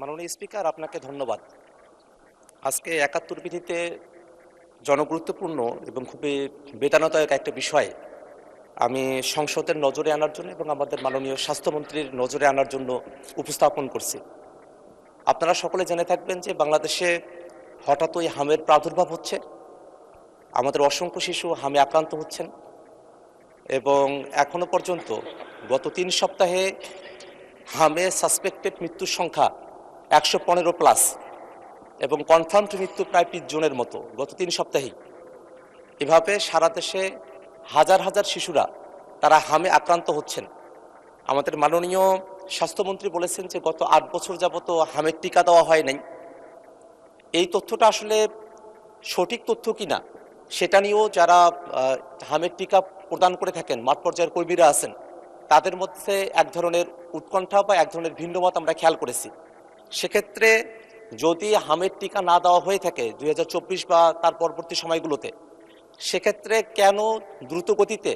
মাননীয় স্পিকার, আপনাকে ধন্যবাদ। আজকে ৭১ বিধিতে জনগুরুত্বপূর্ণ এবং খুবই বেদনাদায়ক একটা বিষয় আমি সংসদের নজরে আনার জন্য এবং আমাদের মাননীয় স্বাস্থ্যমন্ত্রীর নজরে আনার জন্য উপস্থাপন করছি। আপনারা সকলে জেনে থাকবেন যে বাংলাদেশে হঠাৎই হামের প্রাদুর্ভাব হচ্ছে। আমাদের অসংখ্য শিশু হামে আক্রান্ত হচ্ছেন এবং এখনো পর্যন্ত গত ৩ সপ্তাহে হামে সাসপেক্টেড মৃত্যুর সংখ্যা ১১৫+ এবং কনফার্মড মৃত্যু প্রায় ৩০ জনের মতো গত ৩ সপ্তাহেই। এভাবে সারা দেশে হাজার হাজার শিশুরা তারা হামে আক্রান্ত হচ্ছেন। আমাদের মাননীয় স্বাস্থ্যমন্ত্রী বলেছেন যে গত ৮ বছর যাবত হামের টিকা দেওয়া হয় নাই। এই তথ্যটা আসলে সঠিক তথ্য কিনা সেটা নিয়েও যারা হামের টিকা প্রদান করে থাকেন, মাঠ পর্যায়ের কর্মীরা আছেন, তাদের মধ্যে এক ধরনের উৎকণ্ঠা বা এক ধরনের ভিন্নমত আমরা খেয়াল করেছি। সেক্ষেত্রে যদি হামের টিকা না দেওয়া হয়ে থাকে ২০২৪ বা তার পরবর্তী সময়গুলোতে, সেক্ষেত্রে কেন দ্রুত গতিতে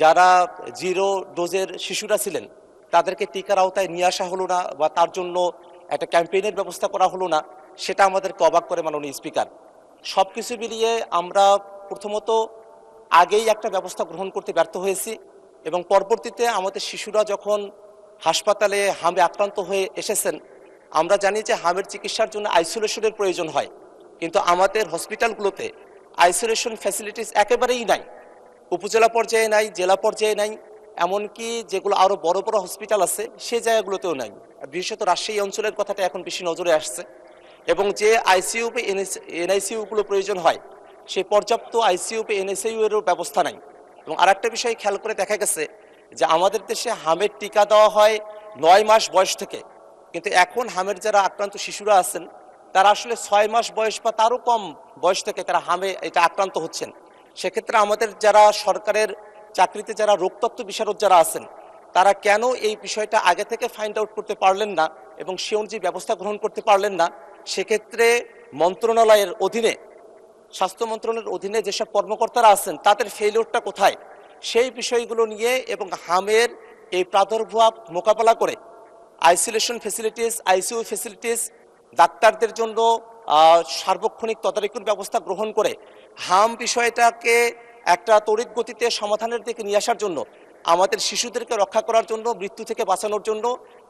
যারা 0 ডোজের শিশুরা ছিলেন তাদেরকে টিকার আওতায় নিয়ে আসা হলো না বা তার জন্য একটা ক্যাম্পেইনের ব্যবস্থা করা হলো না, সেটা আমাদেরকে অবাক করে মাননীয় স্পিকার। সব কিছু মিলিয়ে আমরা প্রথমত আগেই একটা ব্যবস্থা গ্রহণ করতে ব্যর্থ হয়েছি এবং পরবর্তীতে আমাদের শিশুরা যখন হাসপাতালে হামে আক্রান্ত হয়ে এসেছেন, আমরা জানি যে হামের চিকিৎসার জন্য আইসোলেশনের প্রয়োজন হয়, কিন্তু আমাদের হসপিটালগুলোতে আইসোলেশন ফ্যাসিলিটিস একেবারেই নাই। উপজেলা পর্যায়ে নাই, জেলা পর্যায়ে নাই, এমনকি যেগুলো আরও বড় বড় হসপিটাল আছে সেই জায়গাগুলোতেও নাই। বিশেষত রাজশাহী অঞ্চলের কথাটা এখন বেশি নজরে আসছে এবং যে আইসিইউ বা এনআইসিইউগুলো প্রয়োজন হয় সেই পর্যাপ্ত আইসিইউ বা এনআইসিইউ এরও ব্যবস্থা নাই। এবং আরেকটা বিষয় খেয়াল করে দেখা গেছে যে আমাদের দেশে হামের টিকা দেওয়া হয় ৯ মাস বয়স থেকে, কিন্তু এখন হামের যারা আক্রান্ত শিশুরা আছেন তারা আসলে ৬ মাস বয়স বা তারও কম বয়স থেকে তারা হামে এটা আক্রান্ত হচ্ছেন। সেক্ষেত্রে আমাদের যারা সরকারের চাকরিতে যারা রোগতত্ত্ব বিশারদ যারা আছেন তারা কেন এই বিষয়টা আগে থেকে ফাইন্ড আউট করতে পারলেন না এবং সে অনুযায়ী ব্যবস্থা গ্রহণ করতে পারলেন না। সেক্ষেত্রে মন্ত্রণালয়ের অধীনে, স্বাস্থ্য মন্ত্রণালয়ের অধীনে যেসব কর্মকর্তারা আছেন তাদের ফেইলিওরটা কোথায়, সেই বিষয়গুলো নিয়ে এবং হামের এই প্রাদুর্ভাব মোকাবেলা করে আইসোলেশন ফেসিলিটিস, আইসিইউ ফেসিলিটিস, ডাক্তারদের জন্য সার্বক্ষণিক তদারকির ব্যবস্থা গ্রহণ করে হাম বিষয়টাকে একটা তড়িৎ গতিতে সমাধানের দিকে নিয়ে আসার জন্য, আমাদের শিশুদেরকে রক্ষা করার জন্য, মৃত্যু থেকে বাঁচানোর জন্য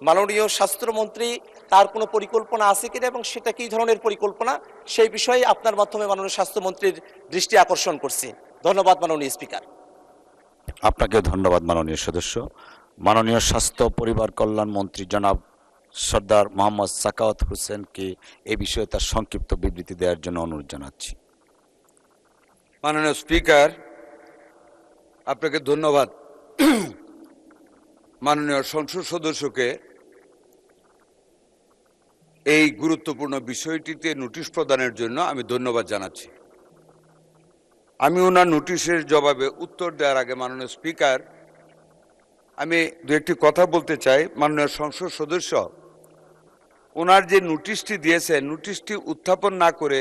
মাননীয় স্বাস্থ্যমন্ত্রী তার কোনো পরিকল্পনা আছে কিনা এবং সেটা কী ধরনের পরিকল্পনা, সেই বিষয়ে আপনার মাধ্যমে মাননীয় স্বাস্থ্যমন্ত্রীর দৃষ্টি আকর্ষণ করছি। ধন্যবাদ মাননীয় স্পিকার। আপনাকে ধন্যবাদ মাননীয় সদস্য। মাননীয় স্বাস্থ্য পরিবার কল্যাণ মন্ত্রী জনাব সর্দার মোহাম্মদ সাখাওয়াত হোসেনকে এই বিষয়ে তার সংক্ষিপ্ত বিবৃতি দেওয়ার জন্য অনুরোধ জানাচ্ছি। মাননীয় স্পিকার, আপনাকে ধন্যবাদ। মাননীয় সংসদ সদস্যকে এই গুরুত্বপূর্ণ বিষয়টিতে নোটিশ প্রদানের জন্য আমি ধন্যবাদ জানাচ্ছি। আমি ওনার নোটিশের জবাবে উত্তর দেওয়ার আগে মাননীয় স্পিকার, আমি দু একটি কথা বলতে চাই। মাননীয় সংসদ সদস্য ওনার যে নোটিশটি দিয়েছেন, নোটিশটি উত্থাপন না করে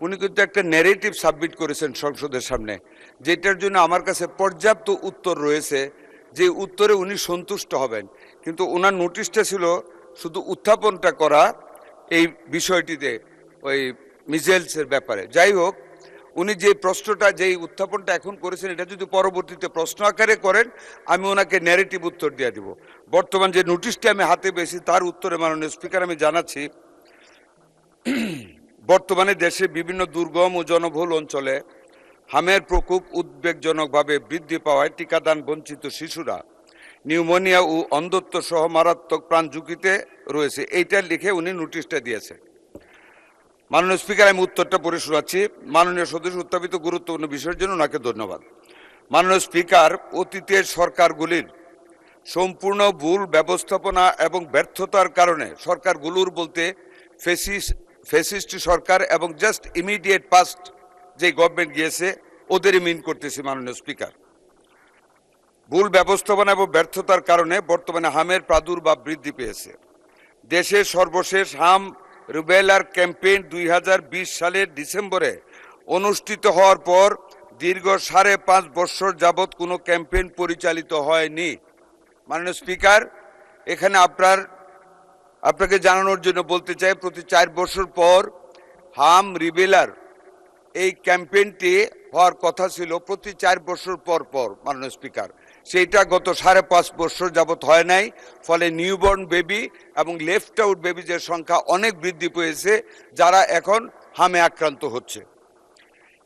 উনি কিন্তু একটা ন্যারেটিভ সাবমিট করেছেন সংসদের সামনে, যেটার জন্য আমার কাছে পর্যাপ্ত উত্তর রয়েছে, যে উত্তরে উনি সন্তুষ্ট হবেন। কিন্তু ওনার নোটিশটা ছিল শুধু উত্থাপনটা করা এই বিষয়টিতে, ওই মিজেলসের ব্যাপারে। যাই হোক, উনি যে প্রশ্নটা, যেই উত্থাপনটা এখন করেছেন, এটা যদি পরবর্তীতে প্রশ্ন আকারে করেন আমি ওনাকে ন্যারেটিভ উত্তর দিয়ে দিব। বর্তমান যে নোটিশটি আমি হাতে পেয়েছি তার উত্তরে মাননীয় স্পিকার আমি জানাচ্ছি, বর্তমানে দেশে বিভিন্ন দুর্গম ও জনবহুল অঞ্চলে হামের প্রকোপ উদ্বেগজনকভাবে বৃদ্ধি পাওয়ায় টিকাদান বঞ্চিত শিশুরা নিউমোনিয়া ও অন্ধত্ব সহ মারাত্মক প্রাণ ঝুঁকিতে রয়েছে। এইটা লিখে উনি নোটিশটা দিয়েছে। মাননীয় স্পিকার, আমি উত্তরটা পড়ে শোনাচ্ছি। মাননীয় সদস্য উত্থাপিত গুরুত্বপূর্ণ বিষয়ের জন্য ওনাকে ধন্যবাদ। মাননীয় স্পিকার, অতীতের সরকারগুলির সম্পূর্ণ ভুল ব্যবস্থাপনা এবং ব্যর্থতার কারণে, সরকারগুলোর বলতে ফ্যাসিস্ট সরকার এবং জাস্ট ইমিডিয়েট পাস্ট যে গভর্নমেন্ট গিয়েছে ওদেরই মিন করতেছি। মাননীয় স্পিকার, ভুল ব্যবস্থাপনা এবং ব্যর্থতার কারণে বর্তমানে হামের প্রাদুর্ভাব বৃদ্ধি পেয়েছে। দেশের সর্বশেষ হাম রুবেলার ক্যাম্পেইন 2020 সালের ডিসেম্বরে অনুষ্ঠিত হওয়ার পর দীর্ঘ 5.5 বছর যাবৎ কোনো ক্যাম্পেইন পরিচালিত হয়নি। মাননীয় স্পিকার, এখানে আপনার আপনাকে জানানোর জন্য বলতে চাই, প্রতি 4 বছর পর হাম রিবেলার এই ক্যাম্পেইনটি হওয়ার কথা ছিল প্রতি 4 বছর পর পর, মাননীয় স্পিকার। সেইটা গত 5.5 বছর যাবত হয় নাই, ফলে নিউবর্ন বেবি এবং লেফট আউট বেবিজের সংখ্যা অনেক বৃদ্ধি পেয়েছে, যারা এখন হামে আক্রান্ত হচ্ছে।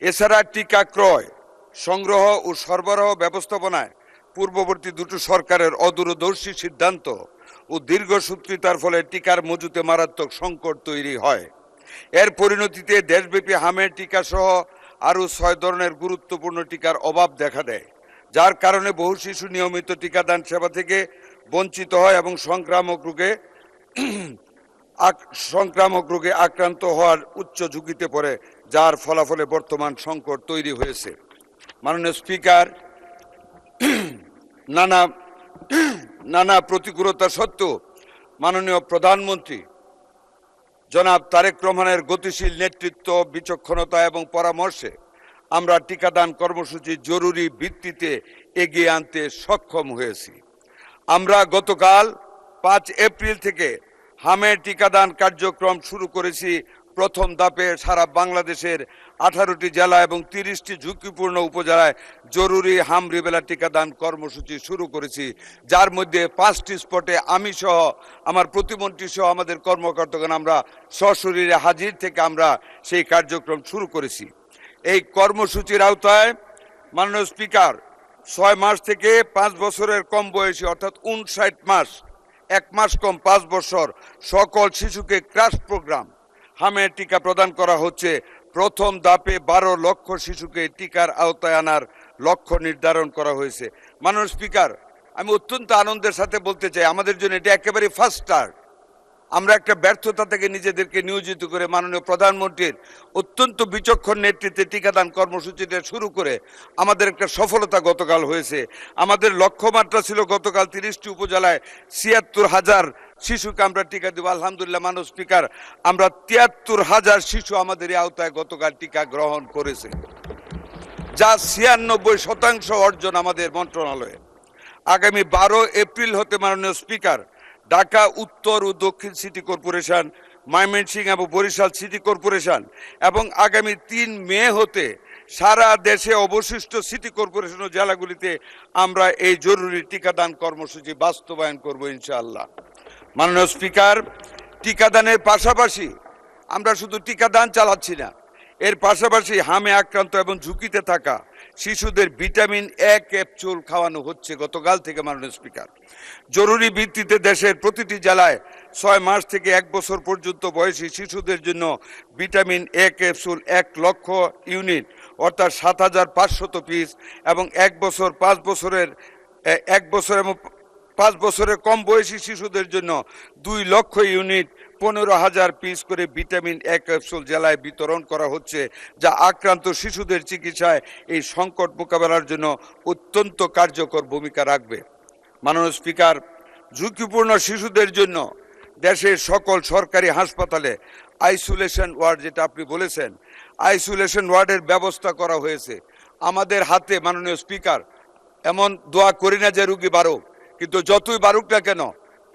এছাড়া টিকা ক্রয়, সংগ্রহ ও সরবরাহ ব্যবস্থাপনায় পূর্ববর্তী দুটো সরকারের অদূরদর্শী সিদ্ধান্ত ও দীর্ঘসূত্রিতার ফলে টিকার মজুতে মারাত্মক সংকট তৈরি হয়। এর পরিণতিতে দেশব্যাপী হামের টিকা সহ আরও 6 ধরনের গুরুত্বপূর্ণ টিকার অভাব দেখা দেয়, যার কারণে বহু শিশু নিয়মিত টিকাদান সেবা থেকে বঞ্চিত হয় এবং সংক্রামক রোগে আক্রান্ত হওয়ার উচ্চ ঝুঁকিতে পড়ে, যার ফলাফলে বর্তমান সংকট তৈরি হয়েছে। মাননীয় স্পিকার, নানা প্রতিকূলতা সত্ত্বেও মাননীয় প্রধানমন্ত্রী জনাব তারেক রহমানের গতিশীল নেতৃত্ব, বিচক্ষণতা এবং পরামর্শে আমরা টিকাদান কর্মসূচি জরুরি ভিত্তিতে এগিয়ে আনতে সক্ষম হয়েছি। আমরা গতকাল 5 এপ্রিল থেকে হামের টিকাদান কার্যক্রম শুরু করেছি। প্রথম ধাপে সারা বাংলাদেশের 18টি জেলা এবং 30টি ঝুঁকিপূর্ণ উপজেলায় জরুরি হাম রিবেলা টিকাদান কর্মসূচি শুরু করেছি, যার মধ্যে 5টি স্পটে আমি সহ আমার প্রতিমন্ত্রী সহ আমাদের কর্মকর্তাগণ আমরা সশরীরে হাজির থেকে আমরা সেই কার্যক্রম শুরু করেছি। এই কর্মসূচির আওতায় মাননীয় স্পিকার 6 মাস থেকে 5 বছরের কম বয়সী অর্থাৎ 59 মাস, 1 মাস কম 5 বছর সকল শিশুকে ক্রাশ প্রোগ্রাম হামের টিকা প্রদান করা হচ্ছে। প্রথম ধাপে 12 লক্ষ শিশুকে টিকার আওতায় আনার লক্ষ্য নির্ধারণ করা হয়েছে। মাননীয় স্পিকার, আমি অত্যন্ত আনন্দের সাথে বলতে চাই, আমাদের জন্য এটা একেবারে ফার্স্ট স্টার্ট। আমরা একটা ব্যর্থতা থেকে নিজেদেরকে নিয়োজিত করে মাননীয় প্রধানমন্ত্রীর অত্যন্ত বিচক্ষণ নেতৃত্বে টিকাদান কর্মসূচিটা শুরু করে আমাদের একটা সফলতা গতকাল হয়েছে। আমাদের লক্ষ্যমাত্রা ছিল গতকাল 30টি উপজেলায় ৭৬,০০০ শিশুকে আমরা টিকা দেব। আলহামদুলিল্লাহ মাননীয় স্পিকার, আমরা ৭৩,০০০ শিশু আমাদের এই আওতায় গতকাল টিকা গ্রহণ করেছে, যা ৯৬% অর্জন আমাদের মন্ত্রণালয়ে। আগামী 12 এপ্রিল হতে মাননীয় স্পিকার, ঢাকা উত্তর ও দক্ষিণ সিটি কর্পোরেশন, ময়মনসিংহ এবং বরিশাল সিটি কর্পোরেশন এবং আগামী 3 মে হতে সারা দেশে অবশিষ্ট সিটি কর্পোরেশন ও জেলাগুলিতে আমরা এই জরুরি টিকাদান কর্মসূচি বাস্তবায়ন করব ইনশাআল্লাহ। মাননীয় স্পিকার, টিকাদানের পাশাপাশি আমরা শুধু টিকাদান চালাচ্ছি না, এর পাশাপাশি হামে আক্রান্ত এবং ঝুঁকিতে থাকা শিশুদের ভিটামিন এ ক্যাপসুল খাওয়ানো হচ্ছে গতকাল থেকে। মাননীয় স্পিকার, জরুরি ভিত্তিতে দেশের প্রতিটি জেলায় 6 মাস থেকে 1 বছর পর্যন্ত বয়সী শিশুদের জন্য ভিটামিন এ ক্যাপসুল 1 লক্ষ ইউনিট অর্থাৎ 7,500 পিস এবং 1 বছর 5 বছরের কম বয়সী শিশুদের জন্য 2 লক্ষ ইউনিট 15,000 পিস করে ভিটামিন এ ক্যাপসুল জেলায় বিতরণ করা হচ্ছে, যা আক্রান্ত শিশুদের চিকিৎসায় এই সংকট মোকাবেলার জন্য অত্যন্ত কার্যকর ভূমিকা রাখবে। মাননীয় স্পিকার, ঝুঁকিপূর্ণ শিশুদের জন্য দেশের সকল সরকারি হাসপাতালে আইসোলেশন ওয়ার্ড, যেটা আপনি বলেছেন, আইসোলেশন ওয়ার্ডের ব্যবস্থা করা হয়েছে। আমাদের হাতে মাননীয় স্পিকার, এমন দোয়া করি না যে রুগী বাড়ুক, কিন্তু যতই বাড়ুক না কেন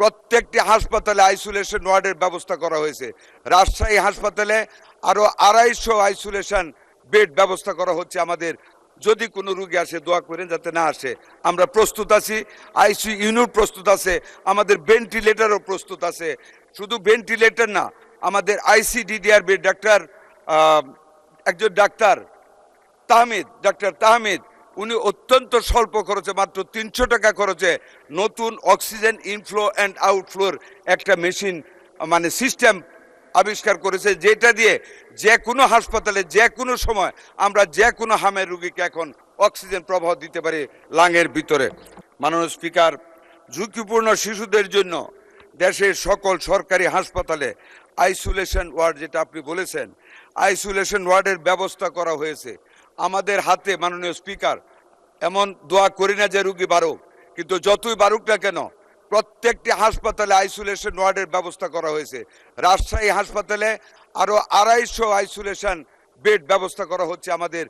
প্রত্যেকটি হাসপাতালে আইসোলেশন ওয়ার্ডের ব্যবস্থা করা হয়েছে। রাজশাহী হাসপাতালে আরও 250 আইসোলেশন বেড ব্যবস্থা করা হচ্ছে। আমাদের যদি কোনো রুগী আসে, দোয়া করেন যাতে না আসে, আমরা প্রস্তুত আছি। আইসিইউ ইউনিট প্রস্তুত আছে, আমাদের ভেন্টিলেটরও প্রস্তুত আছে। শুধু ভেন্টিলেটর না, আমাদের আইসিডিডিআর বেড একজন ডাক্তার তাহমিদ, উনি অত্যন্ত স্বল্প খরচে, মাত্র 300 টাকা খরচে নতুন অক্সিজেন ইনফ্লো অ্যান্ড আউটফ্লোর একটা মেশিন সিস্টেম আবিষ্কার করেছে, যেটা দিয়ে যে কোনো হাসপাতালে যে কোনো সময় আমরা যে কোনো হামের রুগীকে এখন অক্সিজেন প্রবাহ দিতে পারি লাঙের ভিতরে। মাননীয় স্পিকার, ঝুঁকিপূর্ণ শিশুদের জন্য দেশের সকল সরকারি হাসপাতালে আইসোলেশন ওয়ার্ড, যেটা আপনি বলেছেন, আইসোলেশন ওয়ার্ডের ব্যবস্থা করা হয়েছে। আমাদের হাতে মাননীয় স্পিকার, এমন দোয়া করি না যে রুগী বাড়ুক, কিন্তু যতই বাড়ুক না কেন প্রত্যেকটি হাসপাতালে আইসোলেশন ওয়ার্ডের ব্যবস্থা করা হয়েছে। রাজশাহী হাসপাতালে আরও 250 আইসোলেশন বেড ব্যবস্থা করা হচ্ছে। আমাদের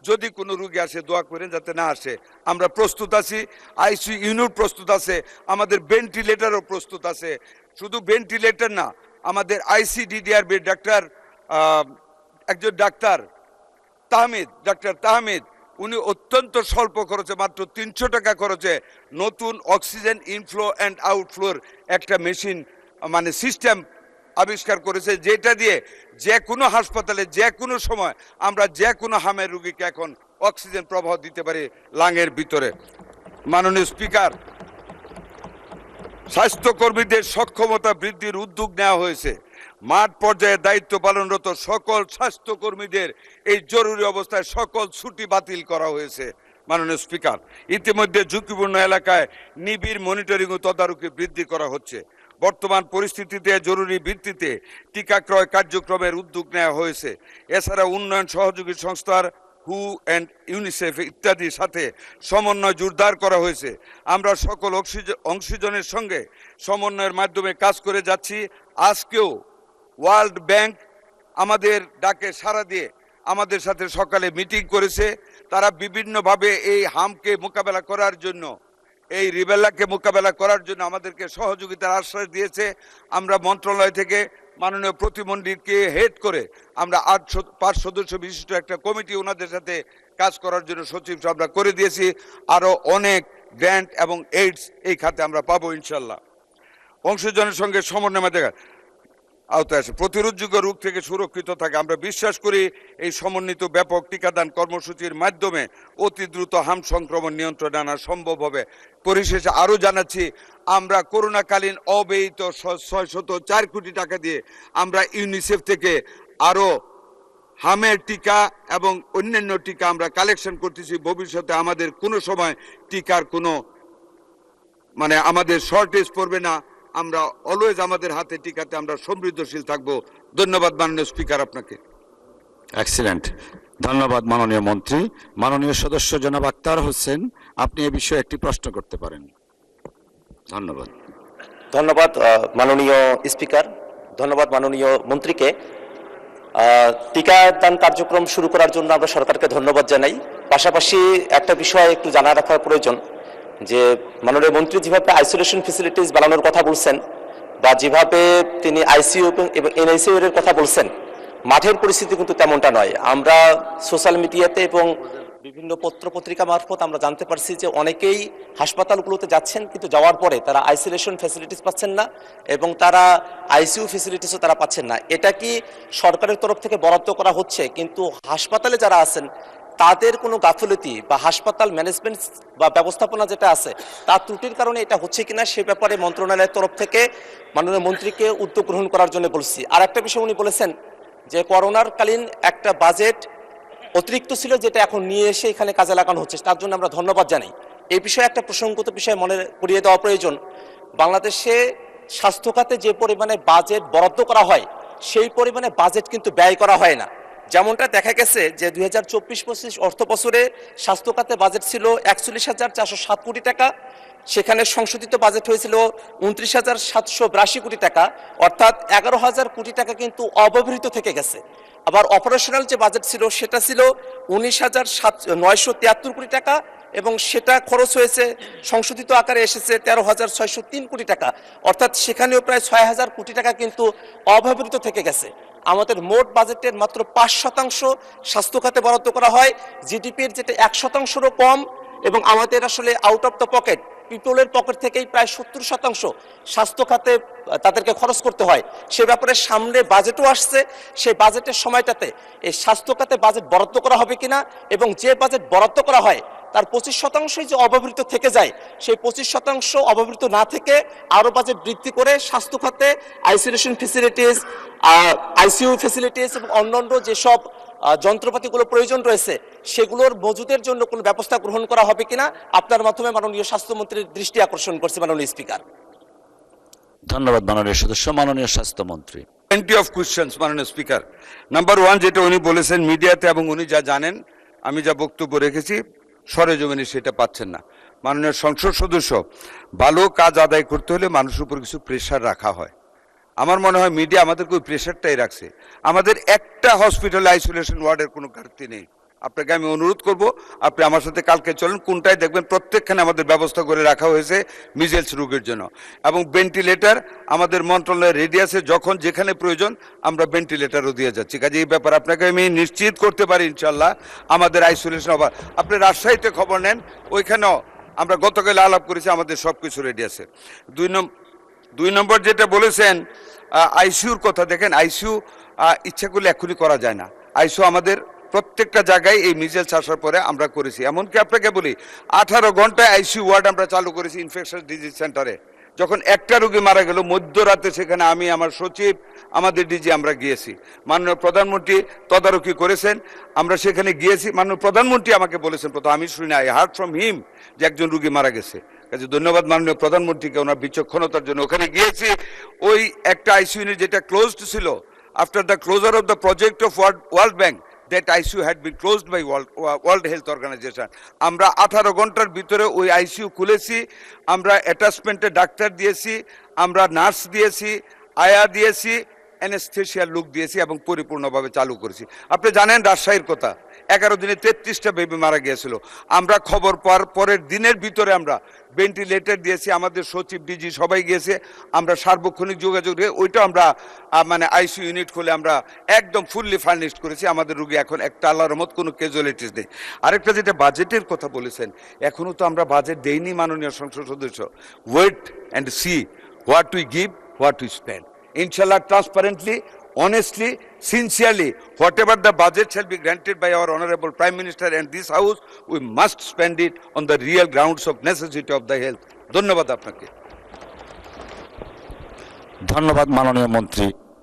যদি কোনো রুগী আসে, দোয়া করেন যাতে না আসে, আমরা প্রস্তুত আছি। আইসিইউ ইউনিট প্রস্তুত আছে, আমাদের ভেন্টিলেটরও প্রস্তুত আছে। শুধু ভেন্টিলেটর না, আমাদের ICDDR বেড ডাক্তার, একজন ডাক্তার ডাক্তার তাহমিদ, উনি অত্যন্ত স্বল্প খরচে, মাত্র 300 টাকা খরচে নতুন অক্সিজেন ইনফ্লো অ্যান্ড আউটফ্লোর একটা মেশিন মানে সিস্টেম আবিষ্কার করেছে, যেটা দিয়ে যে কোনো হাসপাতালে যে কোনো সময় আমরা যে কোনো হামের রুগীকে এখন অক্সিজেন প্রবাহ দিতে পারি লাঙের ভিতরে। মাননীয় স্পিকার, স্বাস্থ্যকর্মীদের সক্ষমতা বৃদ্ধির উদ্যোগ নেওয়া হয়েছে। মাঠ পর্যায়ে দায়িত্ব পালনরত সকল স্বাস্থ্যকর্মীদের এই জরুরি অবস্থায় সকল ছুটি বাতিল করা হয়েছে। মাননীয় স্পিকার, ইতিমধ্যে ঝুঁকিপূর্ণ এলাকায় নিবিড় মনিটরিং ও তদারকি বৃদ্ধি করা হচ্ছে। বর্তমান পরিস্থিতিতে জরুরি ভিত্তিতে টিকা ক্রয় কার্যক্রমের উদ্যোগ নেওয়া হয়েছে। এছাড়া উন্নয়ন সহযোগী সংস্থার হু অ্যান্ড ইউনিসেফ ইত্যাদির সাথে সমন্বয় জোরদার করা হয়েছে। আমরা সকল অংশীজনের সঙ্গে সমন্বয়ের মাধ্যমে কাজ করে যাচ্ছি। আজকেও ওয়ার্ল্ড ব্যাংক আমাদের ডাকে সাড়া দিয়ে আমাদের সাথে সকালে মিটিং করেছে। তারা বিভিন্নভাবে এই হামকে মোকাবেলা করার জন্য, এই রিবেলাকে মোকাবেলা করার জন্য আমাদেরকে সহযোগিতার আশ্বাস দিয়েছে। আমরা মন্ত্রণালয় থেকে মাননীয় প্রতিমন্ত্রীকে হেড করে আমরা 5 সদস্য বিশিষ্ট একটা কমিটি ওনাদের সাথে কাজ করার জন্য সচিব আমরা করে দিয়েছি। আরও অনেক গ্র্যান্ট এবং এইডস এই খাতে আমরা পাবো ইনশাল্লাহ। অংশীজনের সঙ্গে সমন্বয় আওতায় আসে, প্রতিরোধযোগ্য রোগ থেকে সুরক্ষিত থাকে। আমরা বিশ্বাস করি এই সমন্বিত ব্যাপক টিকাদান কর্মসূচির মাধ্যমে অতি দ্রুত হাম সংক্রমণ নিয়ন্ত্রণে আনা সম্ভব হবে। পরিশেষে আরও জানাচ্ছি, আমরা করোনাকালীন অব্যয়িত 604 কোটি টাকা দিয়ে আমরা ইউনিসেফ থেকে আরও হামের টিকা এবং অন্যান্য টিকা আমরা কালেকশন করতেছি। ভবিষ্যতে আমাদের কোনো সময় টিকার কোনো আমাদের শর্টেজ পড়বে না। আমরা অলওয়েজ আমাদের হাতে টিকাতে আমরা সমৃদ্ধশীল থাকব। ধন্যবাদ মাননীয় স্পিকার আপনাকে। এক্সিলেন্ট, ধন্যবাদ মাননীয় মন্ত্রী। মাননীয় সদস্য জনাব আক্তার হোসেন, আপনি এ বিষয়ে একটি প্রশ্ন করতে পারেন। ধন্যবাদ। ধন্যবাদ মাননীয় স্পিকার, ধন্যবাদ মাননীয় মন্ত্রীকে। টিকাদান কার্যক্রম শুরু করার জন্য আমরা সরকারকে ধন্যবাদ জানাই। পাশাপাশি একটা বিষয় একটু জানা রাখার প্রয়োজন, যে মাননীয় মন্ত্রী যেভাবে আইসোলেশন ফেসিলিটিস বানানোর কথা বলছেন, বা যেভাবে তিনি আইসিইউ এবং এনআইসিইউ এর কথা বলছেন, মাঠের পরিস্থিতি কিন্তু তেমনটা নয়। আমরা সোশ্যাল মিডিয়াতে এবং বিভিন্ন পত্র পত্রিকা মারফত আমরা জানতে পারছি যে অনেকেই হাসপাতালগুলোতে যাচ্ছেন, কিন্তু যাওয়ার পরে তারা আইসোলেশন ফেসিলিটিস পাচ্ছেন না এবং তারা আইসিইউ ফেসিলিটিসও তারা পাচ্ছেন না। এটা কি সরকারের তরফ থেকে বরাদ্দ করা হচ্ছে, কিন্তু হাসপাতালে যারা আছেন তাদের কোনো গাফিলতি বা হাসপাতাল ম্যানেজমেন্ট বা ব্যবস্থাপনা যেটা আছে তার ত্রুটির কারণে এটা হচ্ছে কিনা সে ব্যাপারে মন্ত্রণালয়ের তরফ থেকে মাননীয় মন্ত্রীকে উদ্যোগ গ্রহণ করার জন্য বলছি। আর একটা বিষয় উনি বলেছেন যে করোনার কালীন একটা বাজেট অতিরিক্ত ছিল, যেটা এখন নিয়ে এসে এখানে কাজে লাগানো হচ্ছে, তার জন্য আমরা ধন্যবাদ জানাই। এই বিষয়ে একটা প্রসঙ্গত বিষয় মনে করিয়ে দেওয়া প্রয়োজন। বাংলাদেশে স্বাস্থ্য খাতে যে পরিমাণে বাজেট বরাদ্দ করা হয় সেই পরিমাণে বাজেট কিন্তু ব্যয় করা হয় না। যেমনটা দেখা গেছে যে 2024-25 অর্থ বছরে স্বাস্থ্য খাতে বাজেট ছিল 41,407 কোটি টাকা, সেখানে সংশোধিত বাজেট হয়েছিল 29,782 কোটি টাকা, অর্থাৎ 11,000 কোটি টাকা কিন্তু অব্যবহৃত থেকে গেছে। আবার অপারেশনাল যে বাজেট ছিল সেটা ছিল 19,973 কোটি টাকা এবং সেটা খরচ হয়েছে, সংশোধিত আকারে এসেছে 13,603 কোটি টাকা, অর্থাৎ সেখানেও প্রায় 6,000 কোটি টাকা কিন্তু অব্যবহৃত থেকে গেছে। আমাদের মোট বাজেটের মাত্র 5% স্বাস্থ্য খাতে বরাদ্দ করা হয়, জিডিপির যেটা 1%রও কম, এবং আমাদের আসলে আউট অফ দ্য পকেট, পিপলের পকেট থেকেই প্রায় 70% স্বাস্থ্য খাতে তাদেরকে খরচ করতে হয়। সে ব্যাপারে সামনে বাজেটও আসছে, সেই বাজেটের সময়টাতে এই স্বাস্থ্য খাতে বাজেট বরাদ্দ করা হবে কিনা, এবং যে বাজেট বরাদ্দ করা হয় তার 25% যে অব্যবহৃত থেকে যায়, সেই 25% অব্যবহৃত না থেকে আরও বাজেট বৃদ্ধি করে স্বাস্থ্য খাতে আইসোলেশন ফেসিলিটিস, আইসিইউ ফেসিলিটিস এবং অন্যান্য যেসব যন্ত্রপাতিগুলো প্রয়োজন রয়েছে সেগুলোর মজুদের জন্য কোনো ব্যবস্থা গ্রহণ করা হবে কিনা আপনার মাধ্যমে মাননীয় স্বাস্থ্যমন্ত্রীর দৃষ্টি আকর্ষণ করছে মাননীয় স্পিকার। ধন্যবাদ মাননীয় সদস্য। মাননীয় স্বাস্থ্যমন্ত্রী। প্লেন্টি অফ কোয়েশ্চেন্স মাননীয় স্পিকার। নাম্বার 1 যেটা উনি বলেছেন মিডিয়াতে, এবং উনি যা জানেন, আমি যা বক্তব্য রেখেছি সরেজমিনে সেটা পাচ্ছেন না। মাননীয় সংসদ সদস্য, ভালো কাজ আদায় করতে হলে মানুষের উপর কিছু প্রেশার রাখা হয়। আমার মনে হয় মিডিয়া আমাদেরকে ওই প্রেশারটাই রাখছে। আমাদের একটা হসপিটালে আইসোলেশন ওয়ার্ডের কোনো ঘাটতি নেই, আপনাকে আমি অনুরোধ করব আপনি আমার সাথে কালকে চলেন, কোনটায় দেখবেন প্রত্যেকখানে আমাদের ব্যবস্থা করে রাখা হয়েছে মিজেলস রোগের জন্য, এবং ভেন্টিলেটর আমাদের মন্ত্রণালয়ের রেডি আছে, যখন যেখানে প্রয়োজন আমরা ভেন্টিলেটরও দিয়ে যাচ্ছি। কাজে এই ব্যাপার আপনাকে আমি নিশ্চিত করতে পারি ইনশাল্লাহ আমাদের আইসোলেশন অভাব। আপনি রাজশাহীতে খবর নেন, ওইখানেও আমরা গতকাল আলাপ করেছি, আমাদের সব কিছু রেডি আছে। দুই নম্বর যেটা বলেছেন আইসিউর কথা, দেখেন আইসিইউ ইচ্ছা করলে এখনই করা যায় না। আইসিইউ আমাদের প্রত্যেকটা জায়গায় এই মিজেলস আসার পরে আমরা করেছি। এমনকি আপনাকে বলি 18 ঘন্টায় আইসিইউ ওয়ার্ড আমরা চালু করেছি ইনফেকশাস ডিজিজ সেন্টারে। যখন একটা রোগী মারা গেল মধ্যরাতে, সেখানে আমি, আমার সচিব, আমাদের ডিজি আমরা গিয়েছি। মাননীয় প্রধানমন্ত্রী তদারকি করেছেন, আমরা সেখানে গিয়েছি। মাননীয় প্রধানমন্ত্রী আমাকে বলেছেন, প্রথম আমি শুনি না, আই হার্ড ফ্রম হিম যে একজন রোগী মারা গেছে। কাজে ধন্যবাদ মাননীয় প্রধানমন্ত্রীকে ওনার বিচক্ষণতার জন্য। ওখানে গিয়েছি, ওই একটা আইসিইউ ইউনিট যেটা ক্লোজড ছিল, after the closure of the project of world bank, that ICU had been closed by World Health Organization. আমরা 18 ঘন্টার ভিতরে ওই আইসিইউ খুলেছি, আমরা অ্যাটাচমেন্টে ডাক্তার দিয়েছি, আমরা নার্স দিয়েছি, আয়া দিয়েছি, অ্যানেস্থেশিয়ার লোক দিয়েছি এবং পরিপূর্ণভাবে চালু করেছি। আপনি জানেন রাজশাহীর কথা, 11 দিনে 33টা বেবি মারা গিয়েছিল। আমরা খবর পাওয়ার পরের দিনের ভিতরে আমরা ভেন্টিলেটর দিয়েছি, আমাদের সচিব ডিজি সবাই গিয়েছে, আমরা সার্বক্ষণিক যোগাযোগ রেখে ওইটা আমরা মানে আইসিইউ ইউনিট খুলে আমরা একদম ফুললি ফার্নিশড করেছি। আমাদের রোগী এখন একটা আল্লাহর রহমত কোনো ক্যাজুয়ালিটিস নেই। আরেকটা যেটা বাজেটের কথা বলেছেন, এখনও তো আমরা বাজেট দেইনি মাননীয় সংসদ সদস্য। Wait and see what we give, what we spend. Inshallah, transparently, honestly, sincerely, whatever the budget shall be granted by our Honorable Prime Minister and this House, we must spend it on the real grounds of necessity of the health. ধন্যবাদ আপনাকে। ধন্যবাদ মাননীয় মন্ত্রী।